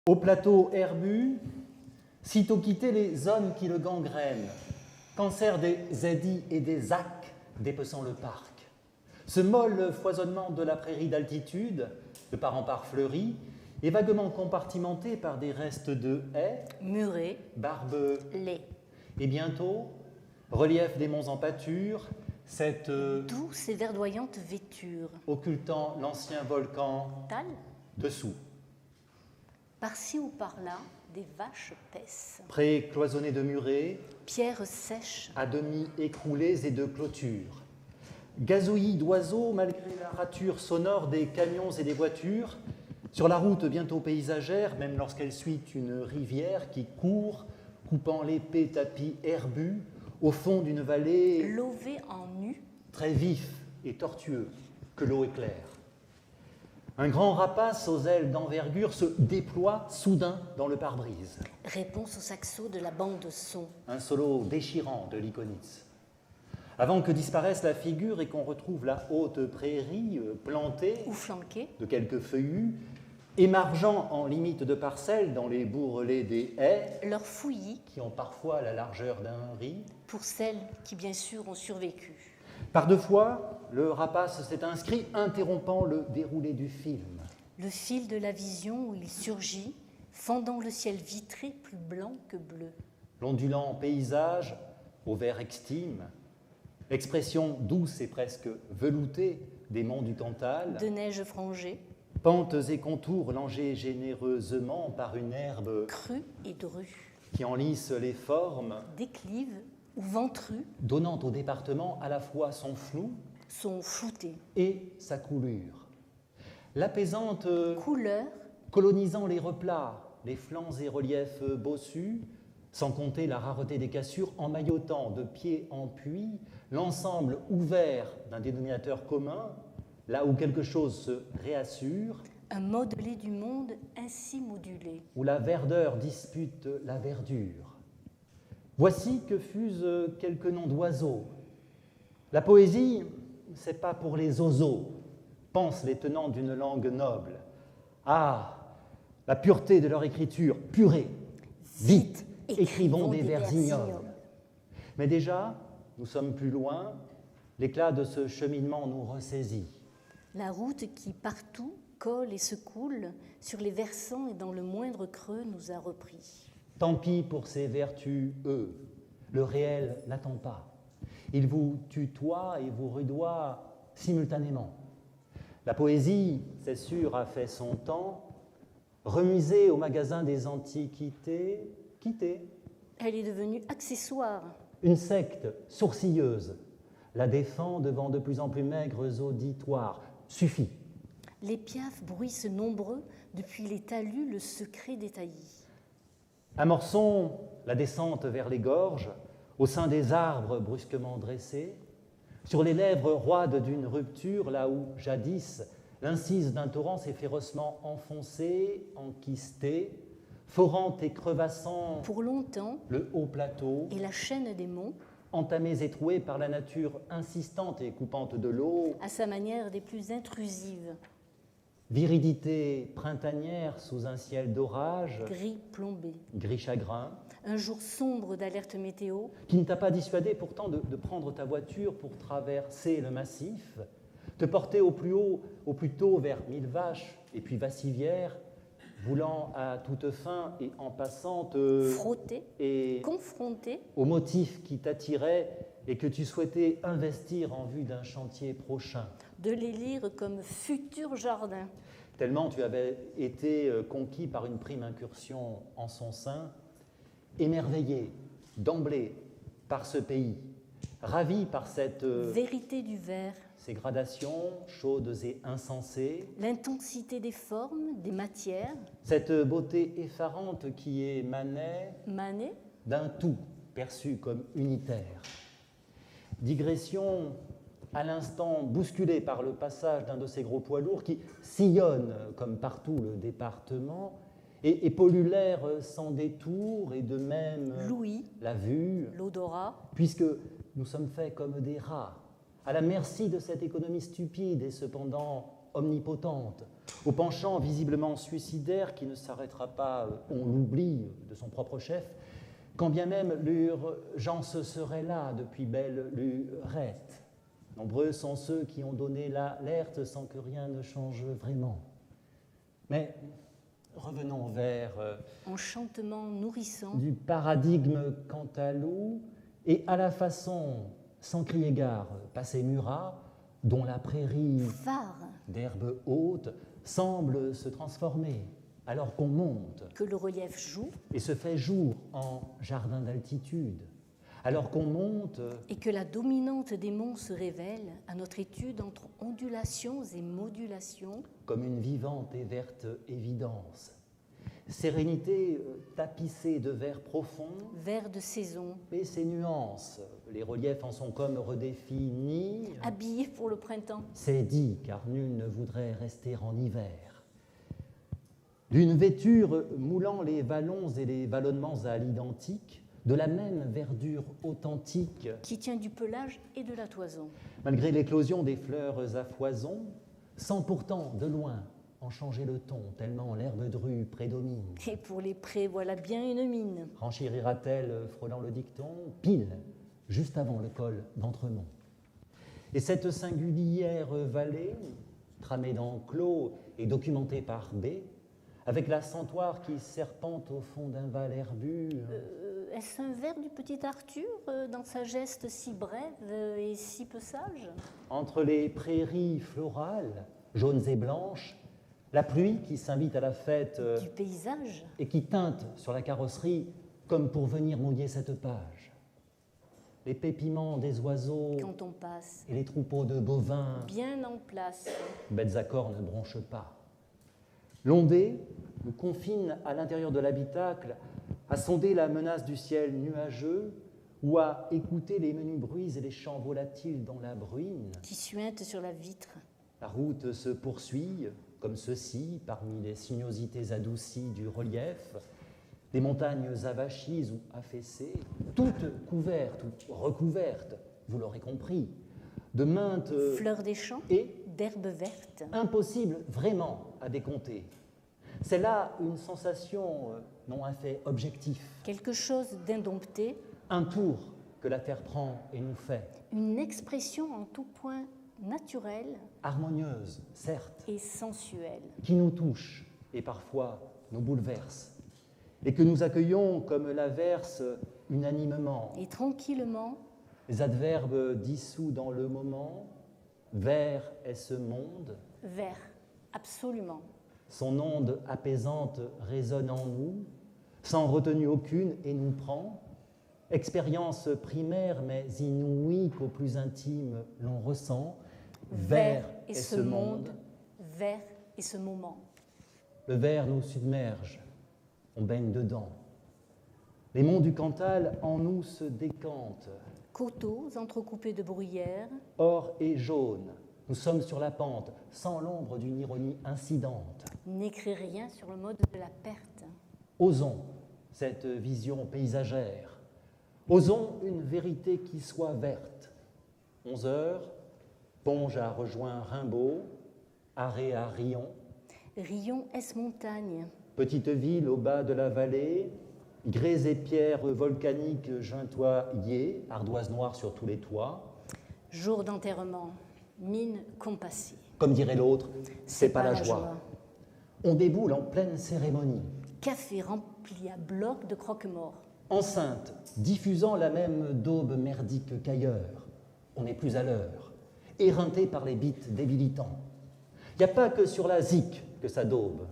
Au plateau herbu, sitôt quitté les zones qui le gangrènent, cancer des édits et des ac dépeçant le parc. Ce molle foisonnement de la prairie d'altitude, de part en part fleurie, est vaguement compartimenté par des restes de haies, murets, barbeux, laids. Et bientôt, relief des monts en pâture, cette douce et verdoyante vêture, occultant l'ancien volcan Tal, dessous. par-ci ou par-là, des vaches paissent, Prés cloisonnés de murets, pierres sèches, à demi écroulées et de clôtures. Gazouillis d'oiseaux malgré la rature sonore des camions et des voitures, sur la route bientôt paysagère, même lorsqu'elle suit une rivière qui court, coupant l'épais tapis herbu au fond d'une vallée lovée en nu, très vif et tortueux que l'eau éclaire. Un grand rapace aux ailes d'envergure se déploie soudain dans le pare-brise. réponse au saxo de la bande son. Un solo déchirant de l'Iconis. Avant que disparaisse la figure et qu'on retrouve la haute prairie plantée Ou flanquée, de quelques feuillus, émargeant en limite de parcelles dans les bourrelets des haies, leur fouillis qui ont parfois la largeur d'un riz. pour celles qui bien sûr ont survécu. Par deux fois, le rapace s'est inscrit, interrompant le déroulé du film. Le fil de la vision où il surgit, fendant le ciel vitré plus blanc que bleu. L'ondulant paysage, au vert extime, expression douce et presque veloutée des monts du Cantal, De neige frangée, pentes et contours langés généreusement par une herbe crue et drue, qui enlisse les formes, déclive ou ventru, donnant au département à la fois son flou sont floutés. et sa coulure. L'apaisante Couleur, colonisant les replats, les flancs et reliefs bossus, sans compter la rareté des cassures, emmaillotant de pied en puits l'ensemble ouvert d'un dénominateur commun, là où quelque chose se réassure, un modelé du monde ainsi modulé. où la verdeur dispute la verdure. Voici que fusent quelques noms d'oiseaux. La poésie, c'est pas pour les oiseaux, pensent les tenants d'une langue noble. Ah, la pureté de leur écriture, purée, vite, écrivons des vers ignobles. Mais déjà, nous sommes plus loin, l'éclat de ce cheminement nous ressaisit. La route qui partout colle et se coule sur les versants et dans le moindre creux nous a repris. Tant pis pour ces vertus, eux, le réel n'attend pas. Il vous tutoie et vous rudoie simultanément. La poésie, c'est sûr, a fait son temps, remisée au magasin des antiquités, quittée. Elle est devenue accessoire. Une secte sourcilleuse la défend devant de plus en plus maigres auditoires. Suffit. Les piafs bruissent nombreux depuis les talus le secret des taillis. Amorçons la descente vers les gorges, au sein des arbres brusquement dressés, sur les lèvres roides d'une rupture, là où, jadis, l'incise d'un torrent s'est férocement enfoncée, enquistée, forant et crevassant Pour longtemps, le haut plateau, et la chaîne des monts, entamés et troués par la nature insistante et coupante de l'eau, à sa manière des plus intrusives, viridité printanière sous un ciel d'orage, gris plombé. gris chagrin, Un jour sombre d'alerte météo, qui ne t'a pas dissuadé pourtant de prendre ta voiture pour traverser le massif, te porter au plus tôt vers Mille Vaches et puis Vassivière, voulant à toute fin et en passant te frotté, et confronté, au motif qui t'attirait et que tu souhaitais investir en vue d'un chantier prochain. de les lire comme futur jardin. Tellement tu avais été conquis par une prime incursion en son sein, émerveillé d'emblée par ce pays, ravi par cette Vérité du vers, ces gradations chaudes et insensées, l'intensité des formes, des matières, cette beauté effarante qui émanait mané, d'un tout perçu comme unitaire. Digression à l'instant bousculée par le passage d'un de ces gros poids lourds qui sillonnent, comme partout le département, et pollue l'air sans détour, et de même l'ouïe, la vue, l'odorat, puisque nous sommes faits comme des rats, à la merci de cette économie stupide et cependant omnipotente, au penchant visiblement suicidaire qui ne s'arrêtera pas, on l'oublie, de son propre chef, quand bien même l'urgence serait là depuis belle lurette. Nombreux sont ceux qui ont donné l'alerte sans que rien ne change vraiment. Mais revenons vers enchantement nourrissant du paradigme Cantalou et à la façon, sans crier gare, passé Murat, dont la prairie phare d'herbe haute semble se transformer alors qu'on monte que le relief joue et se fait jour en jardin d'altitude, alors qu'on monte et que la dominante des monts se révèle à notre étude entre ondulations et modulations comme une vivante et verte évidence. Sérénité tapissée de vert profond, vert de saison, et ses nuances, les reliefs en sont comme redéfinis. habillés pour le printemps. C'est dit, car nul ne voudrait rester en hiver. D'une vêture moulant les vallons et les vallonnements à l'identique, de la même verdure authentique, qui tient du pelage et de la toison. malgré l'éclosion des fleurs à foison, sans pourtant, de loin, en changer le ton, tellement l'herbe drue prédomine. Et pour les prés, voilà bien une mine. Renchérira-t-elle, frôlant le dicton, pile, juste avant le col d'Entremont. Et cette singulière vallée, tramée d'enclos et documentée par B, avec la sentoire qui serpente au fond d'un val herbu. Est-ce un vers du petit Arthur, dans sa geste si brève et si peu sage? Entre les prairies florales, jaunes et blanches, la pluie qui s'invite à la fête du paysage et qui teinte sur la carrosserie comme pour venir mouiller cette page. Les pépiments des oiseaux quand on passe, et les troupeaux de bovins, bien en place. bêtes à cornes ne bronchent pas. L'ondée nous confine à l'intérieur de l'habitacle à sonder la menace du ciel nuageux ou à écouter les menus bruits et les chants volatiles dans la bruine. Qui suinte sur la vitre. La route se poursuit, comme ceci, parmi les sinuosités adoucies du relief, des montagnes avachies ou affaissées, toutes couvertes ou recouvertes, vous l'aurez compris, de maintes fleurs des champs et d'herbes vertes. impossible vraiment à décompter. C'est là une sensation, non un fait objectif, Quelque chose d'indompté, un tour que la terre prend et nous fait, une expression en tout point naturelle harmonieuse, certes, et sensuelle. qui nous touche et parfois nous bouleverse, et que nous accueillons comme l'averse unanimement. Et tranquillement, Les adverbes dissous dans le moment, vert est ce monde, vert, absolument. son onde apaisante résonne en nous, sans retenue aucune et nous prend, expérience primaire mais inouïe qu'au plus intime l'on ressent, vert est ce monde, vert est ce moment. le vert nous submerge, on baigne dedans. Les monts du Cantal en nous se décantent, Coteaux entrecoupés de bruyères, or et jaune, nous sommes sur la pente, sans l'ombre d'une ironie incidente. n'écrit rien sur le mode de la perte. Osons cette vision paysagère. Osons une vérité qui soit verte. 11 heures, Ponge a rejoint Rimbaud, arrêt à Rion, Rion est montagne, petite ville au bas de la vallée, grès et pierres volcaniques jointoyées, ardoises noires sur tous les toits. jour d'enterrement, mine compassée. Comme dirait l'autre, c'est pas la joie. On déboule en pleine cérémonie. Café rempli à bloc de croque-morts. Enceinte, diffusant la même daube merdique qu'ailleurs. On n'est plus à l'heure, éreinté par les bites débilitants. Il n'y a pas que sur la zik que ça daube.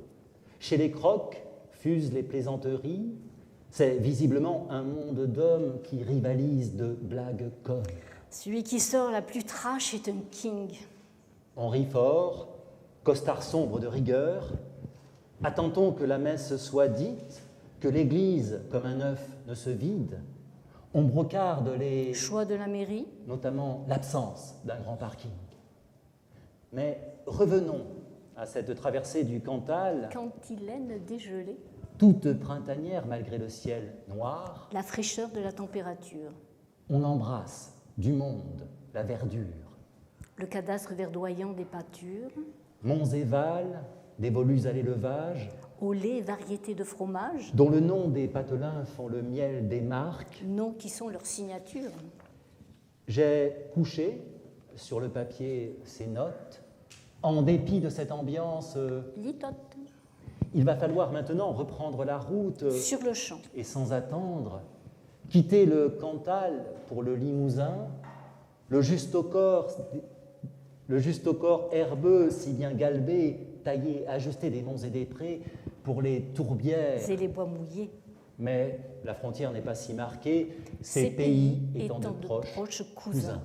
Chez les crocs fusent les plaisanteries. C'est visiblement un monde d'hommes qui rivalisent de blagues connes. Celui qui sort la plus trash est un king. On rit fort, costard sombre de rigueur. Attend-on que la messe soit dite, que l'église, comme un œuf, ne se vide? On brocarde les... Choix de la mairie, notamment l'absence d'un grand parking. Mais revenons à cette traversée du Cantal, cantilène dégelée, toute printanière malgré le ciel noir. la fraîcheur de la température, On embrasse du monde la verdure. le cadastre verdoyant des pâtures, Monts et vals, des volus à l'élevage, au lait et variétés de fromage, dont le nom des patelins font le miel des marques. noms qui sont leurs signatures. J'ai couché sur le papier ces notes. En dépit de cette ambiance, Litote, il va falloir maintenant reprendre la route sur le champ. et sans attendre, quitter le Cantal pour le Limousin, le juste au corps herbeux, si bien galbé, taillé, ajusté des monts et des prés pour les tourbières. Et les bois mouillés. Mais la frontière n'est pas si marquée, ces pays étant de proches cousins.